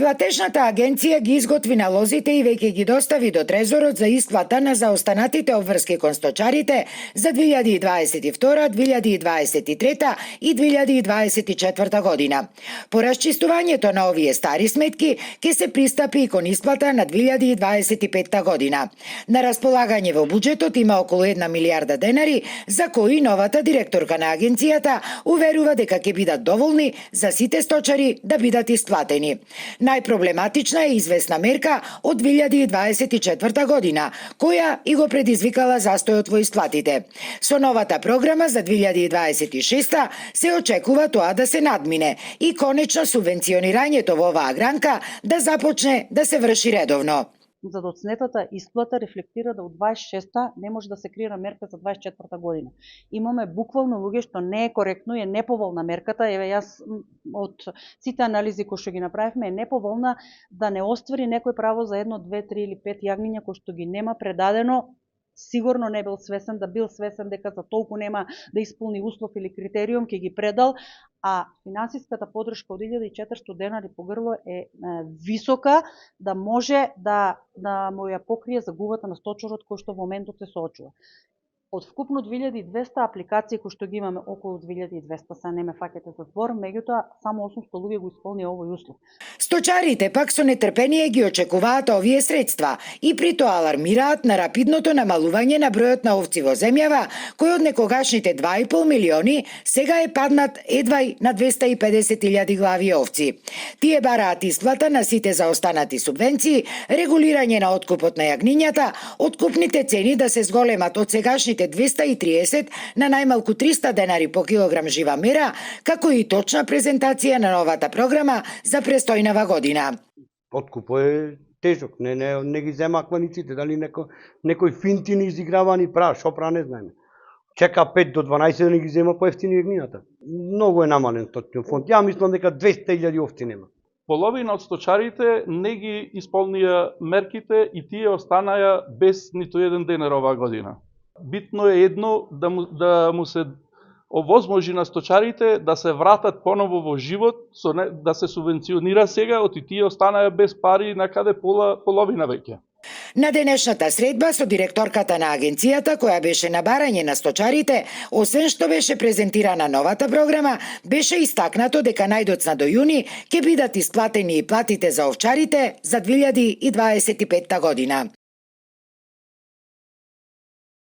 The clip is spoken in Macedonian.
Платежната агенција ги изготви налозите и веќе ги достави до Трезорот за исплата на заостанатите обврски кон сточарите за 2022, 2023 и 2024 година. По расчистувањето на овие стари сметки ќе се пристапи и кон исплата на 2025 година. На располагање во буџетот има околу 1 милијарда денари, за кои новата директорка на агенцијата уверува дека ќе бидат доволни за сите сточари да бидат исплатени. Најпроблематична е известна мерка од 2024 година, која и го предизвикала застојот во исплатите. Со новата програма за 2026 се очекува тоа да се надмине и конечно субвенционирањето во оваа гранка да започне да се врши редовно. Задоцнетата исплата рефлектира да од 26-та не може да се креира мерка за 24-та година. Имаме буквално луѓе што не е коректно и е неповолна мерката. Еве јас од сите анализи кои што ги направивме е неповолна да не оствари некој право за 1, 2, 3 или 5 јагниња кои што ги нема предадено. Сигурно не бил свесен, да бил свесен дека за толку нема да исполни услов или критериум, ќе ги предал, а финансиската подршка од 1400 денари по грло е висока да може да му ја покрие загубата на сточарот кој што во моментот се соочува. Од вкупно 2200 апликации кои што ги имаме, околу 2200 се не ме фаќате за збор, меѓутоа само 800 луѓе го исполнија овој услов. Сточарите пак со нетрпение ги очекуваат овие средства и при тоа алармираат на рапидното намалување на бројот на овци во земјава, кој од некогашните 2,5 милиони сега е паднат едвај на 250.000 глави овци. Тие бараат исплата на сите заостанати субвенции, регулирање на откупот на јагнињата, откупните цени да се зголемат од сегашните 230 на најмалку 300 денари по килограм жива мера, како и точна презентација на новата програма за престојнава година. Откупот е тежок, не ги зема кланиците, дали некој финти ни изигравани прав, шо прав не знаеме. Чека 5 до 12 да не ги зема поевтини јагнината. Многу е намален сточниот фонд. Ја мислам дека 200.000 овци нема. Половина од сточарите не ги исполнија мерките и тие останаја без ниту еден денар оваа година. Битно е едно да му се овозможи на сточарите да се вратат поново во живот, да се субвенционира сега, оти тие останаја без пари накаде половина веќе. На денешната средба со директорката на агенцијата, која беше на барање на сточарите, освен што беше презентирана новата програма, беше истакнато дека најдоцна до јуни ќе бидат исплатени и платите за овчарите за 2025 година.